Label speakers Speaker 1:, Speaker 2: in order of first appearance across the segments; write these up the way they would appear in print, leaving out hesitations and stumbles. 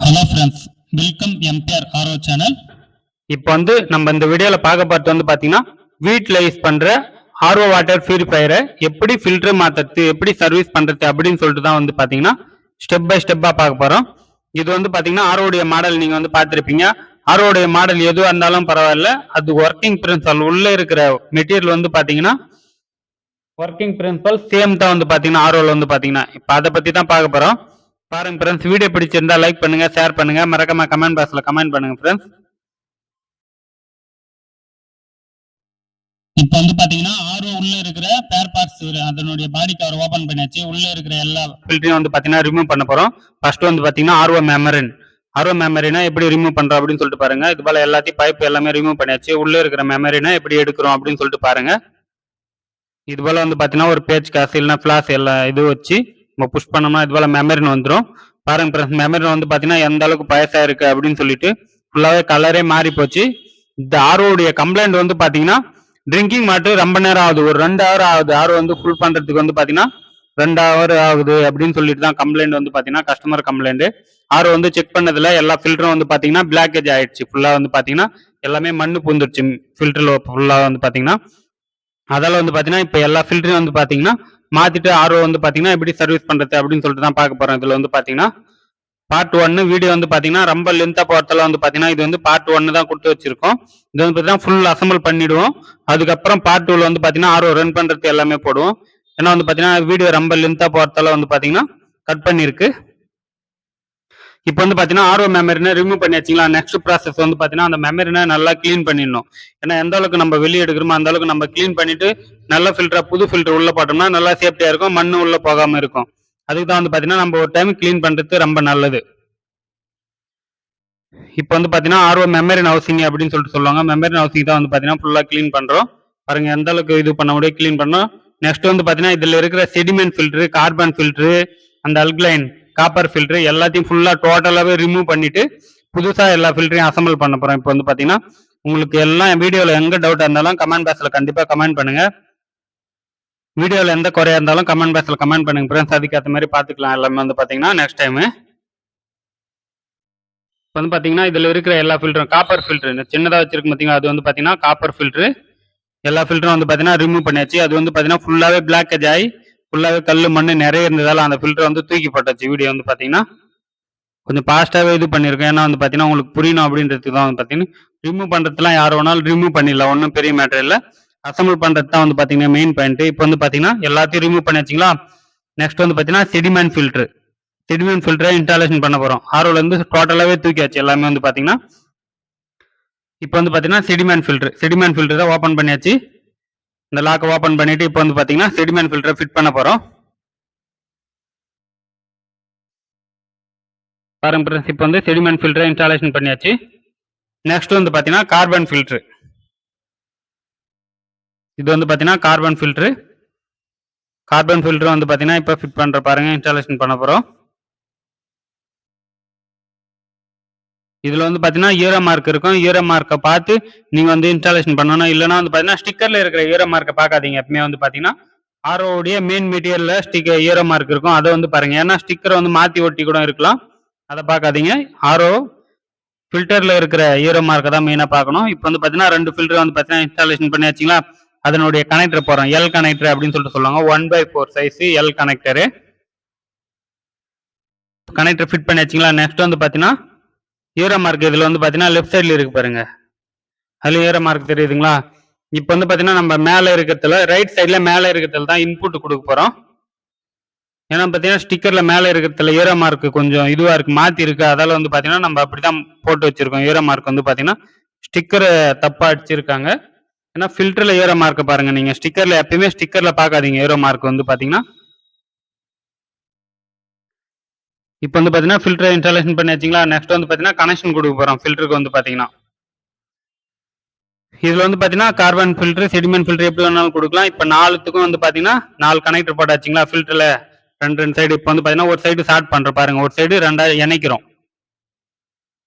Speaker 1: Hello friends, welcome MBR RO channel.
Speaker 2: இப்போ நம்ம இந்த வீடியோவில் பார்க்க பார்த்து பார்த்தீங்கன்னா வீட்டில் யூஸ் பண்ணுற ஆர்ஓ வாட்டர் பியூரிஃபையரை எப்படி ஃபில்டர் மாற்றுறது, எப்படி சர்வீஸ் பண்ணுறது அப்படின்னு சொல்லிட்டு தான் பார்த்தீங்கன்னா ஸ்டெப் பை ஸ்டெப்பாக பார்க்க போகிறோம். இது பார்த்தீங்கன்னா ஆர்ஓடைய மாடல் நீங்கள் பார்த்துருப்பீங்க. ஆர்ஓடைய மாடல் எதுவாக இருந்தாலும் பரவாயில்ல, அது ஒர்க்கிங் பிரின்சிபல் உள்ளே இருக்கிற மெட்டீரியல் பார்த்தீங்கன்னா ஒர்க்கிங் பிரின்சிபல் சேம் தான் பார்த்தீங்கன்னா ஆர்ஓவில் பார்த்தீங்கன்னா இப்போ அதை பற்றி தான் பார்க்க போகிறோம். பாருங்க ஃப்ரெண்ட்ஸ், வீடியோ பிடிச்சிருந்தா லைக் பண்ணுங்க, ஷேர் பண்ணுங்க, மறக்காம கமெண்ட் பாக்ஸ்ல கமெண்ட் பண்ணுங்க ஃப்ரெண்ட்ஸ்.
Speaker 1: இப்போ பாத்தீங்கன்னா ஆர்ஓ உள்ள இருக்கிற பேர் பார்ட்ஸ் அதனுடைய பாடி கவர் ஓபன் பண்ணியாச்சு. உள்ள இருக்கிற எல்லா
Speaker 2: ஃபில்டரையும் பாத்தீங்கன்னா ரிமூவ் பண்ண போறோம். ஃபர்ஸ்ட் பாத்தீங்கன்னா ஆர்ஓ மெமரினா எப்படி ரிமூவ் பண்றோம் அப்படின்னு சொல்லிட்டு பாருங்க. இது போல எல்லாத்தையும் பைப் எல்லாமே ரிமூவ் பண்ணியாச்சு. உள்ள இருக்கிற மெமரினா எப்படி எடுக்கிறோம் அப்படின்னு சொல்லிட்டு பாருங்க. இது போல பாத்தீங்கன்னா ஒரு பேஜ் காசு இல்லைன்னா பிளாஸ் எல்லாம் இது வச்சு நம்ம புஷ் பண்ணோம்னா இது போல மெமரின் வந்துடும். பாருங்க ஃப்ரெண்ட்ஸ், மெமரின் பாத்தீங்கன்னா எந்த அளவுக்கு பயசா இருக்கு அப்படின்னு சொல்லிட்டு ஃபுல்லாவே கலரே மாறி போச்சு. இந்த ஆர்ஓடைய கம்ப்ளைண்ட் பாத்தீங்கன்னா ட்ரிங்கிங் வாட்டர் ரொம்ப நேரம் ஆகுது, ஒரு 2 ஹவர் ஆகுது. ஆர்ஓ ஃபுல் பண்றதுக்கு பாத்தீங்கன்னா 2 ஹவர் ஆகுது அப்படின்னு சொல்லிட்டு தான் கம்ப்ளைண்ட் பாத்தீங்கன்னா கஸ்டமர் கம்ப்ளைண்ட். ஆர்ஓ செக் பண்ணதுல எல்லா ஃபில்டரும் பாத்தீங்கன்னா பிளாக்கேஜ் ஆயிடுச்சு. ஃபுல்லா பாத்தீங்கன்னா எல்லாமே மண்ணு பூந்துருச்சு ஃபில்டர்ல ஃபுல்லா பாத்தீங்கன்னா. அதால பாத்தீங்கன்னா இப்ப எல்லா ஃபில்டரும் பாத்தீங்கன்னா மாத்திட்டு ஆர்ஓ பாத்தீங்கன்னா எப்படி சர்வீஸ் பண்றது அப்படின்னு சொல்லிட்டு தான் பார்க்க போறோம். இதுல பாத்தீங்கன்னா பார்ட் 1 வீடியோ பாத்தீங்கன்னா ரொம்ப லென்த்தா போறதுல பாத்தீங்கன்னா இது பார்ட் 1 தான் கொடுத்து வச்சிருக்கோம். இது பாத்தீங்கன்னா ஃபுல் அசம்பிள் பண்ணிடுவோம். அதுக்கப்புறம் பார்ட் 2ல பாத்தீங்கன்னா ஆர்ஓ ரன் பண்றது எல்லாமே போடுவோம். ஏன்னா பாத்தீங்கன்னா வீடியோ ரொம்ப லென்த்தா போறதுல பாத்தீங்கன்னா கட் பண்ணிருக்கு. இப்போ பாத்தீங்கன்னா ஆர்ஓ மெமரினை ரிமூவ் பண்ணி வச்சிங்களா. நெக்ஸ்ட் ப்ராசஸ் பாத்தீங்கன்னா அந்த மெமரினை நல்லா கிளீன் பண்ணிடணும். ஏன்னா எந்த அளவுக்கு நம்ம வெளியே எடுக்கிறோமோ அந்த அளவுக்கு நம்ம கிளீன் பண்ணிட்டு நல்ல ஃபில்டரா புது ஃபில்டர் உள்ள போட்டோம்னா நல்லா சேஃப்டியா இருக்கும், மண்ணு உள்ள போகாம இருக்கும். அதுக்கு தான் பாத்தீங்கன்னா நம்ம ஒரு டைம் கிளீன் பண்றது ரொம்ப நல்லது. இப்போ பாத்தீங்கன்னா ஆர்ஓ மெமரின் ஹவுசிங் அப்படின்னு சொல்லிட்டு சொல்லுவாங்க. மெமரின் ஹவுசிங் தான் பாத்தீங்கன்னா ஃபுல்லா கிளீன் பண்றோம். பாருங்க எந்த அளவுக்கு இது பண்ண முடியும் கிளீன் பண்ணோம். நெக்ஸ்ட் பாத்தீங்கன்னா இதுல இருக்கிற செடிமெண்ட் ஃபில்டர், கார்பன் ஃபில்டர், அந்த அல்கலைன் காப்பர் ஃபில்டர் எல்லாத்தையும் ஃபுல்லா டோட்டலாவே ரிமூவ் பண்ணிட்டு புதுசா எல்லா ஃபில்டரையும் அசம்பிள் பண்ண போறோம். இப்போ பாத்தீங்கன்னா உங்களுக்கு எல்லாம் வீடியோல எங்க டவுட் இருந்தாலும் கமெண்ட் பாக்ஸ்ல கண்டிப்பா கமெண்ட் பண்ணுங்க. வீடியோல எந்த குறையா இருந்தாலும் கமெண்ட் பாக்ஸ்ல கமெண்ட் பண்ணுங்க ஃப்ரெண்ட்ஸ். அதுக்கேற்ற மாதிரி பாத்துக்கலாம் எல்லாமே பாத்தீங்கன்னா நெக்ஸ்ட் டைம். இப்போ பாத்தீங்கன்னா இதுல இருக்கிற எல்லா ஃபில்டரும் காப்பர் ஃபில்டர் இந்த சின்னதா வச்சிருக்கு பாத்தீங்கன்னா அது பாத்தீங்கன்னா காப்பர் ஃபில்டர். எல்லா ஃபில்டரும் பாத்தீங்கன்னா ரிமூவ் பண்ணியாச்சு. அது பாத்தீங்கன்னா ஃபுல்லாவே பிளாக்கேஜ் ஆகி ஃபுல்லாவே கல் மண்ணு நிறைய இருந்ததால அந்த ஃபில்டர் தூக்கி போட்டாச்சு. வீடியோ பாத்தீங்கன்னா கொஞ்சம் பாஸ்டாவே இது பண்ணிருக்கேன். ஏன்னா பாத்தீங்கன்னா உங்களுக்கு புரியணும் அப்படின்றதுக்கு தான் பாத்தீங்கன்னா ரிமூவ் பண்றதுலாம் யார் வேணாலும் ரிமூவ் பண்ணிடலாம், ஒன்றும் பெரிய மேட்டர் இல்லை. அசம்பிள் பண்றது தான் பாத்தீங்கன்னா மெயின் பாயிண்ட். இப்போ பாத்தீங்கன்னா எல்லாத்தையும் ரிமூவ் பண்ணி வச்சிங்களா. நெக்ஸ்ட் பாத்தீங்கன்னா செடிமெண்ட் ஃபில்டரை இன்ஸ்டாலேஷன் பண்ண போறோம். ஆர்ஓல டோட்டலாவே தூக்கியாச்சு எல்லாமே பாத்தீங்கன்னா. இப்போ பாத்தீங்கன்னா செடிமெண்ட் ஃபில்டரை ஓபன் பண்ணியாச்சு. இந்த லாக்கை ஓபன் பண்ணிட்டு இப்போ பாத்தீங்கன்னா செடிமெண்ட் ஃபில்டரை ஃபிட் பண்ண போறோம். பாருங்க ஃப்ரெண்ட்ஸ், இப்போ செடிமெண்ட் ஃபில்டரை இன்ஸ்டாலேஷன் பண்ணியாச்சு. நெக்ஸ்ட் பாத்தீங்கன்னா கார்பன் ஃபில்டர். இது பாத்தீங்கன்னா கார்பன் ஃபில்டர் பாத்தீங்கன்னா இப்போ ஃபிட் பண்ற பாருங்க, இன்ஸ்டாலேஷன் பண்ண போறோம். இதுல பாத்தீங்கன்னா ஈரோ மார்க் இருக்கும். ஈரோ மார்க்கை பார்த்து நீங்க இன்ஸ்டாலேஷன் பண்ணணும். இல்லைன்னா பாத்தீங்கன்னா ஸ்டிக்கர்ல இருக்கிற ஈரோ மார்க்கை பார்க்காதீங்க. எப்பவுமே பாத்தீங்கன்னா ஆர்ஓடைய மெயின் மெட்டீரியல்ல ஸ்டிக்கர் ஈரோ மார்க் இருக்கும், அதை பாருங்க. ஏன்னா ஸ்டிக்கரை மாத்தி ஒட்டி கூட இருக்கலாம், அதை பார்க்காதீங்க. ஆர்ஓ ஃபில்டர்ல இருக்கிற ஈரோ மார்க்கை தான் மெயினா பார்க்கணும். இப்போ பாத்தீங்கன்னா 2 ஃபில்டர் பாத்தீங்கன்னா இன்ஸ்டாலேஷன் பண்ணி வச்சிங்களா. அதனுடைய கனெக்டர் போறோம். எல் கனெக்டர் அப்படின்னு சொல்லிட்டு சொல்லுவாங்க. 1/4 சைஸ் எல் கனெக்டர் ஃபிட் பண்ணி வச்சிங்களா. நெக்ஸ்ட் பாத்தீங்கன்னா ஈரோ மார்க் இதுல பாத்தீங்கன்னா லெஃப்ட் சைட்ல இருக்கு பாருங்க, அதுல ஈரோ மார்க் தெரியுதுங்களா. இப்போ பாத்தீங்கன்னா நம்ம மேல இருக்கிறதுல ரைட் சைட்ல மேல இருக்கிறதுல தான் இன்புட் கொடுக்க போறோம். ஏன்னா பாத்தீங்கன்னா ஸ்டிக்கர்ல மேல இருக்கிறதுல ஈரோ மார்க் கொஞ்சம் இதுவா இருக்கு, மாத்தி இருக்கு. அதால பாத்தீங்கன்னா நம்ம அப்படிதான் போட்டு வச்சிருக்கோம். ஈரோ மார்க் பாத்தீங்கன்னா ஸ்டிக்கர் தப்பா அடிச்சிருக்காங்க. ஏன்னா ஃபில்டர்ல ஈரோ மார்க் பாருங்க, நீங்க ஸ்டிக்கர்ல எப்பயுமே ஸ்டிக்கர்ல பார்க்காதீங்க ஈரோ மார்க் பாத்தீங்கன்னா. இப்போ பாத்தீங்கன்னா ஃபில்டர் இன்ஸ்டாலேஷன் பண்ணி வச்சிங்களா. நெக்ஸ்ட் பாத்தீங்கன்னா கனெக்ஷன் கொடுக்க போறோம் ஃபில்டருக்கு பாத்தீங்கன்னா. இதுல பாத்தீங்கன்னா கார்பன் ஃபில்டர், செடிமெண்ட் ஃபில்டர் எப்படி வேணாலும் கொடுக்கலாம். இப்போ 4த்துக்கும் பாத்தீங்கன்னா 4 கனெக்டர் போட்டாச்சுங்களா ஃபில்டர்ல. 2 சைடு இப்போ பாத்தீங்கன்னா ஒரு சைடு ஷார்ட் பண்ற பாருங்க, ஒரு சைடு 2 இணைக்கிறோம்.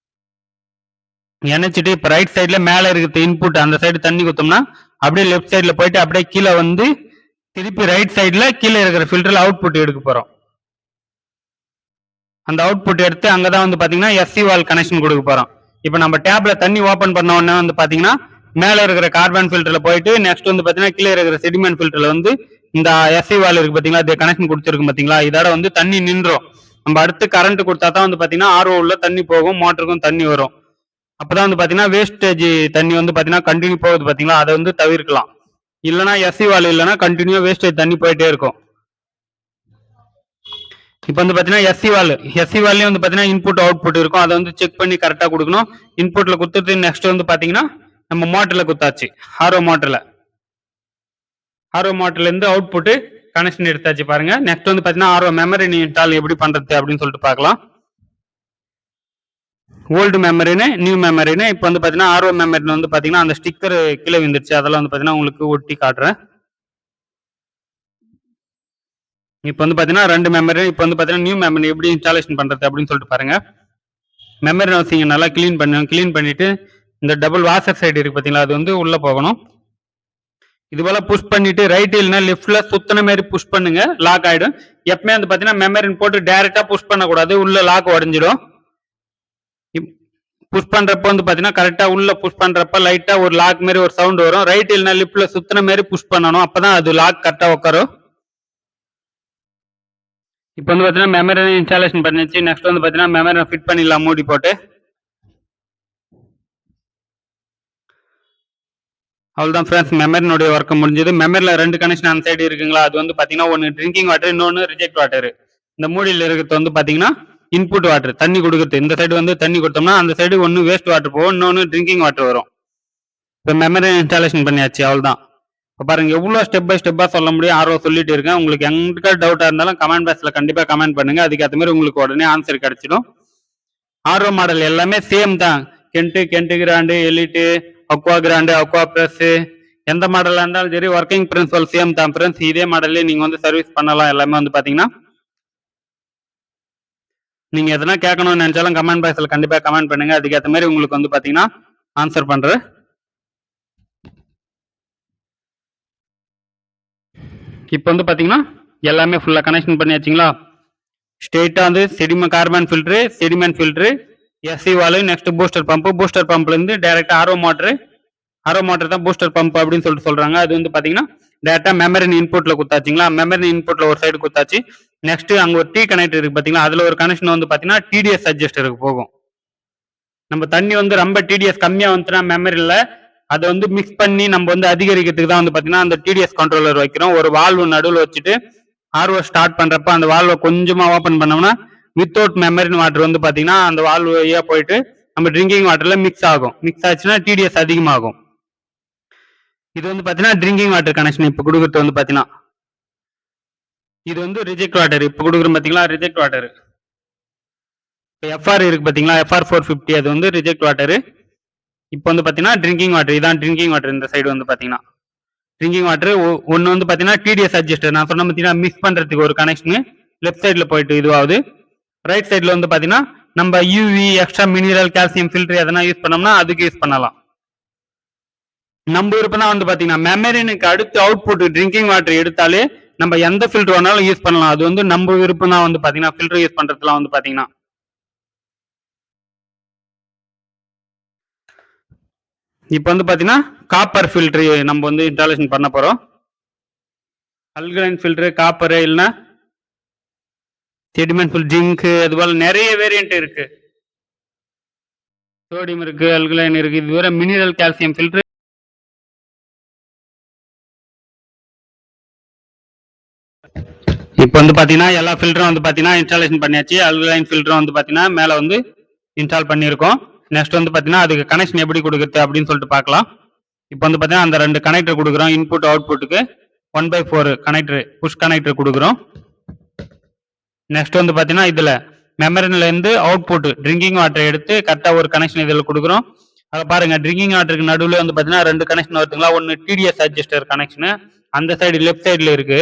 Speaker 2: இணைச்சிட்டு இப்போ ரைட் சைட்ல மேல இருக்கிற இன்புட் அந்த சைடு தண்ணி குத்தோம்னா அப்படியே லெஃப்ட் சைட்ல போயிட்டு அப்படியே கீழே திருப்பி ரைட் சைட்ல கீழே இருக்கிற ஃபில்டர்ல அவுட்புட் எடுக்க போறோம். அந்த அவுட்புட் எடுத்து அங்கதான் வந்து பாத்தீங்கன்னா எஸ்சி வால் கனெக்ஷன் கொடுக்க போறோம். இப்போ நம்ம டேப்ல தண்ணி ஓபன் பண்ண உடனே வந்து பாத்தீங்கன்னா மேல இருக்கிற கார்பன் ஃபில்டர்ல போயிட்டு நெக்ஸ்ட் வந்து பாத்தீங்கன்னா கீழே இருக்கிற செடிமெண்ட் ஃபில்டர்ல வந்து இந்த எஸ்சி வால் இருக்கு பாத்தீங்களா, இது கனெக்ஷன் கொடுத்துருக்கு பாத்தீங்களா, இதோட வந்து தண்ணி நின்றோம். நம்ம அடுத்து கரண்ட் கொடுத்தா தான் வந்து பாத்தீங்கன்னா ஆர்ஓ உள்ள தண்ணி போகும், மோட்டருக்கும் தண்ணி வரும். அப்பதான் வந்து பாத்தீங்கன்னா வேஸ்டேஜ் தண்ணி வந்து பாத்தீங்கன்னா கண்டினியூ போகுது பாத்தீங்களா, அதை வந்து தவிர்க்கலாம். இல்லைன்னா எஸ்சி வால் இல்லைன்னா கண்டினியூ வேஸ்டேஜ் தண்ணி போயிட்டே இருக்கும். இப்போ வந்து பாத்தீங்கன்னா எஸ்சி வால்லையும் வந்து பாத்தீங்கன்னா இன்புட் அவுட்புட் இருக்கும், அதை வந்து செக் பண்ணி கரெக்டா கொடுக்கணும். இன்புட்ல குத்துட்டு நெக்ஸ்ட் வந்து பாத்தீங்கன்னா நம்ம மோட்டர்ல குத்தாச்சு, ஆர்ஓ மோட்டர்ல இருந்து அவுட்புட் கனெக்ஷன் எடுத்தாச்சு பாருங்க. நெக்ஸ்ட் வந்து பாத்தீங்கன்னா ஆர்ஓ மெமரி இன்ஸ்டால் எப்படி பண்றது அப்படின்னு சொல்லிட்டு பார்க்கலாம். ஓல்டு மெமரின்னு நியூ மெமரின்னு இப்போ வந்து பாத்தீங்கன்னா ஆர்ஓ மெமரின்னு வந்து பாத்தீங்கன்னா அந்த ஸ்டிக்கர் கீழே விழுந்துருச்சு, அதெல்லாம் வந்து பாத்தீங்கன்னா உங்களுக்கு ஒட்டி காட்டுறேன். இப்போ வந்து பாத்தீங்கன்னா ரெண்டு மெமரி, இப்போ வந்து பாத்தீங்கன்னா நியூ மெமரி எப்படி இன்ஸ்டாலேஷன் பண்றது அப்படின்னு சொல்லிட்டு பாருங்க. மெமரி ஹவுசிங்க நல்லா கிளீன் பண்ணிட்டு இந்த டபுள் வாஷர் சைடு இருக்கு பாத்தீங்களா, அது வந்து உள்ள போகணும். இது போல புஷ் பண்ணிட்டு ரைட் இல்லைன்னா லெஃப்ட்ல சுத்தின மாதிரி புஷ் பண்ணுங்க, லாக் ஆயிடும். எப்பவுமே வந்து பாத்தீங்கன்னா மெமரின் போட்டு டைரக்டா புஷ் பண்ணக்கூடாது, உள்ள லாக் உடஞ்சிடும். புஷ் பண்றப்ப வந்து பாத்தீங்கன்னா கரெக்டா உள்ள புஷ் பண்றப்ப லைட்டா ஒரு லாக் மாதிரி ஒரு சவுண்ட் வரும். ரைட் இல்லைன்னா லெஃப்ட்ல சுத்தின மாதிரி புஷ் பண்ணணும், அப்பதான் அது லாக் கரெக்டா உட்காரும். இப்போ வந்து பாத்தீங்கன்னா மெமரி இன்ஸ்டாலேஷன் பண்ணிச்சு. நெக்ஸ்ட் வந்து பாத்தீங்கன்னா மெமரி ஃபிட் பண்ணிடலாம் மூடி போட்டு. அவ்வளவுதான் ஃப்ரெண்ட்ஸ், மெமரினுடைய ஒர்க் முடிஞ்சது. மெமரியில ரெண்டு கனெக்ஷன் அந்த சைடு இருக்குங்களா, அது வந்து பாத்தீங்கன்னா ஒன்னு ட்ரிங்கிங் வாட்டர், இன்னொன்னு ரிஜெக்ட் வாட்டர். இந்த மூடியில் இருக்கிறது வந்து பாத்தீங்கன்னா இன்புட் வாட்டர், தண்ணி கொடுக்குறது. இந்த சைடு வந்து தண்ணி கொடுத்தோம்னா அந்த சைடு ஒன்னு வேஸ்ட் வாட்டர் போகும், இன்னொன்னு ட்ரிங்கிங் வாட்டர் வரும். இப்போ மெமரி இன்ஸ்டாலேஷன் பண்ணியாச்சு, அவ்வளவுதான். இப்போ பாருங்க எவ்வளவு ஸ்டெப் பை ஸ்டெப்பா சொல்ல முடியும், ஆர்வம் சொல்லிட்டு இருக்கேன். உங்களுக்கு எங்க டவுட்டா இருந்தாலும் கமெண்ட் பாக்ஸ்ல கண்டிப்பா கமெண்ட் பண்ணுங்க, அதுக்கேற்ற மாதிரி உங்களுக்கு உடனே ஆன்சர் கிடைச்சிடும். ஆர்ஓ மாடல் எல்லாமே சேம் தான். Kent Grand, Elite, Aqua Grand, Aqua Plus, எந்த மாடலா இருந்தாலும் சரி ஒர்க்கிங் பிரின்சிபல் சேம் தான் ஃப்ரெண்ட்ஸ். இதே மாடல்லே நீங்க வந்து சர்வீஸ் பண்ணலாம். எல்லாமே வந்து பாத்தீங்கன்னா நீங்க எதனா கேட்கணும்னு நினைச்சாலும் கமெண்ட் பாக்ஸ்ல கண்டிப்பா கமெண்ட் பண்ணுங்க, அதுக்கேற்ற மாதிரி உங்களுக்கு வந்து பாத்தீங்கன்னா ஆன்சர் பண்றேன். இப்போ வந்து பாத்தீங்கன்னா எல்லாமே ஃபுல்லா கனெக்ஷன் பண்ணியாச்சுங்களா. ஸ்ட்ரெயிட்டா வந்து carbon filter, sediment filter, SC valve, next booster பம்ப்ல இருந்து டைரக்டா ஆர்ஓ மோட்டர் தான் பூஸ்டர் பம்ப் அப்படின்னு சொல்லிட்டு சொல்றாங்க. அது வந்து பாத்தீங்கன்னா டைரக்டா மெமரி இன்புட்ல குத்தாச்சுங்களா. மெமரி இன்புட்ல ஒரு சைடு குத்தாச்சு. நெக்ஸ்ட் அங்க ஒரு டி கனெக்டர் இருக்கு பாத்தீங்களா, அதுல ஒரு கனெக்ஷன் வந்து பாத்தீங்கன்னா டிடிஎஸ் அட்ஜஸ்டருக்கு போகும். நம்ம தண்ணி வந்து ரொம்ப டிடிஎஸ் கம்மியா வந்துச்சுன்னா மெமரியில அதை வந்து மிக்ஸ் பண்ணி நம்ம வந்து அதிகரிக்கிறதுக்கு தான் வந்து பாத்தீங்கன்னா அந்த டிடிஎஸ் கண்ட்ரோலர் வைக்கிறோம். ஒரு வால்வு நடுவில் வச்சுட்டு ஆர்ஓ ஸ்டார்ட் பண்றப்ப அந்த வால்வை கொஞ்சமா ஓபன் பண்ணோம்னா வித்தவுட் மெமரின் வாட்டர் வந்து பாத்தீங்கன்னா அந்த வால்வு வழியா போயிட்டு நம்ம ட்ரிங்கிங் வாட்டர்ல மிக்ஸ் ஆகும். மிக்ஸ் ஆச்சுன்னா டிடிஎஸ் அதிகமாகும். இது வந்து பாத்தீங்கன்னா ட்ரிங்கிங் வாட்டர் கனெக்ஷன் இப்ப கொடுக்குறது வந்து பாத்தீங்கன்னா இது வந்து ரிஜெக்ட் வாட்டர். இப்ப கொடுக்குறோம் பாத்தீங்களா ரிஜெக்ட் வாட்டர். எஃப்ஆர் இருக்கு பாத்தீங்களா, எஃப்ஆர் 450, அது வந்து ரிஜெக்ட் வாட்டர். இப்போ வந்து பாத்தீங்கன்னா ட்ரிங்கிங் வாட்டர், இதான் ட்ரிங்கிங் வாட்டர். இந்த சைடு வந்து பாத்தீங்கன்னா ட்ரிங்கிங் வாட்டர் ஒன்னு வந்து பாத்தீங்கன்னா டிடிஎஸ் அட்ஜஸ்டர். நான் சொன்ன பாத்தீங்கன்னா மிக்ஸ் பண்றதுக்கு ஒரு கனெக்ஷன் லெஃப்ட் சைட்ல போயிட்டு இதுவாகுது. ரைட் சைட்ல வந்து பாத்தீங்கன்னா நம்ம UV, extra mineral, calcium filter எதனா யூஸ் பண்ணோம்னா அதுக்கு யூஸ் பண்ணலாம். நம்ம விருப்பம் தான் வந்து பாத்தீங்கன்னா மெமரினுக்கு அடுத்து அவுட்புட் ட்ரிங்கிங் வாட்டர் எடுத்தாலே நம்ம எந்த ஃபில்டர் வேணாலும் யூஸ் பண்ணலாம். அது வந்து நம்ம விருப்பம் தான் வந்து பாத்தீங்கன்னா ஃபில்டர் யூஸ் பண்றதுலாம் வந்து பாத்தீங்கன்னா. இப்போ வந்து பாத்தீங்கன்னா காப்பர் ஃபில்டர் நம்ம வந்து இன்ஸ்டாலேஷன் பண்ண போறோம். அல்கலைன் ஃபில்டர், காப்பர், இல்லைன்னா செடிமெண்ட் ஃபில்டர், ஜிங்க், அது போல நிறைய வேரியன்ட் இருக்கு. சோடியம் இருக்கு, அல்கலைன் இருக்கு, இது வேற மினரல், கால்சியம் ஃபில்டர். இப்போ வந்து பாத்தீங்கன்னா எல்லா ஃபில்டரும் வந்து பாத்தீங்கன்னா இன்ஸ்டாலேஷன் பண்ணியாச்சு. அல்கலைன் ஃபில்டரும் வந்து பாத்தீங்கன்னா மேல வந்து இன்ஸ்டால் பண்ணியிருக்கோம். நெக்ஸ்ட் வந்து பாத்தீங்கன்னா அதுக்கு கனெக்ஷன் எப்படி கொடுக்குறது அப்படின்னு சொல்லிட்டு பார்க்கலாம். இப்போ வந்து பாத்தீங்கன்னா அந்த ரெண்டு கனெக்டர் கொடுக்குறோம். இன்புட் அவுட்புட்டுக்கு 1/4 கனெக்டர், புஷ் கனெக்டர் கொடுக்குறோம். நெக்ஸ்ட் வந்து பாத்தீங்கன்னா இதுல மெமரில இருந்து அவுட்புட் ட்ரிங்கிங் வாட்டர் எடுத்து கரெக்டா ஒரு கனெக்ஷன் இதுல கொடுக்குறோம். அதை பாருங்க ட்ரிங்கிங் வாட்டருக்கு நடுவில் வந்து பாத்தீங்கன்னா ரெண்டு கனெக்ஷன் வருதுங்களா. ஒன்னு டிடிஎஸ் அட்ஜஸ்டர் கனெக்ஷன் அந்த சைடு லெஃப்ட் சைடுல இருக்கு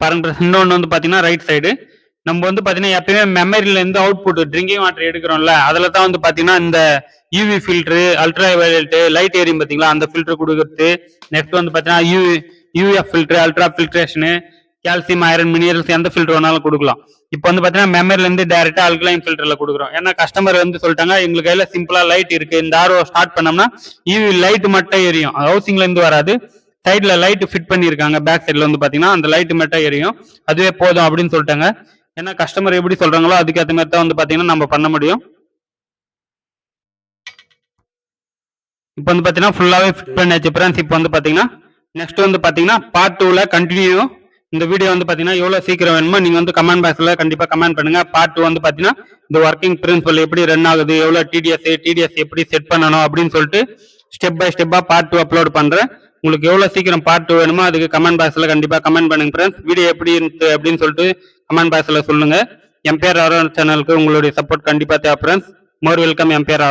Speaker 2: பாருங்க. இன்னொன்னு வந்து பாத்தீங்கன்னா ரைட் சைடு. நம்ம வந்து பாத்தீங்கன்னா எப்பயுமே மெமரியில இருந்து அவுட்புட் ட்ரிங்கிங் வாட்டர் எடுக்கிறோம்ல, அதுல தான் வந்து பாத்தீங்கன்னா இந்த UV filter, ultra violet, light ஏரியும் பாத்தீங்களா அந்த ஃபில்டர் கொடுக்குறது. நெக்ஸ்ட் வந்து பாத்தீங்கன்னா UF filter, ultra filtration, calcium, iron, minerals எந்த ஃபில்டர் வேணாலும் கொடுக்கலாம். இப்போ வந்து பாத்தீங்கன்னா மெமரில இருந்து டைரக்டா அல்கலைன் ஃபில்டர்ல கொடுக்குறோம். ஏன்னா கஸ்டமர் வந்து சொல்லிட்டாங்க எங்களுக்கு கையில சிம்பிளா லைட் இருக்கு, இந்த ஆர்ஓ ஸ்டார்ட் பண்ணோம்னா ஈவி லைட் மட்டும் எரியும், ஹவுசிங்ல இருந்து வராது, சைட்ல லைட் ஃபிட் பண்ணியிருக்காங்க, பேக் சைட்ல வந்து பாத்தீங்கன்னா அந்த லைட் மட்டும் எரியும், அதுவே போதும் அப்படின்னு சொல்லிட்டாங்க. ஏன்னா கஸ்டமர் எப்படி சொல்றாங்களோ அதுக்கேற்ற மாதிரி தான் வந்து பாத்தீங்கன்னா நம்ம பண்ண முடியும். இப்போ வந்து பாத்தீங்கன்னா ஃபுல்லாவே ஃபிட் பண்ணியாச்சு ஃப்ரெண்ட்ஸ். இப்போ வந்து பாத்தீங்கன்னா நெக்ஸ்ட் வந்து பாத்தீங்கன்னா பார்ட் 2ல கண்டினியூ. இந்த வீடியோ வந்து பாத்தீங்கன்னா எவ்வளவு சீக்கிரம் வேணுமோ நீங்க வந்து கமெண்ட் பாக்ஸ்ல கண்டிப்பா கமெண்ட் பண்ணுங்க. பார்ட் 2 வந்து பாத்தீங்கன்னா இந்த ஒர்க்கிங் பிரின்சிபல் எப்படி ரன் ஆகுது, எவ்வளவு டிடிஎஸ் எப்படி செட் பண்ணணும் அப்படின்னு சொல்லிட்டு ஸ்டெப் பை ஸ்டெப்பா பார்ட் 2 அப்லோட் பண்றேன். உங்களுக்கு எவ்வளவு சீக்கிரம் பார்ட் 2 வேணுமோ அதுக்கு கமெண்ட் பாக்ஸ்ல கண்டிப்பா கமெண்ட் பண்ணுங்க ஃப்ரெண்ட்ஸ். வீடியோ எப்படி இருக்கு அப்படின்னு சொல்லிட்டு கமெண்ட் பாக்ஸ்ல சொல்லுங்க. எம்பையர் ஆரோ சேனலுக்கு உங்களுடைய சப்போர்ட் கண்டிப்பா தேவை ஃப்ரெண்ட்ஸ். மோர் வெல்கம் எம்பையர் ஆரோ.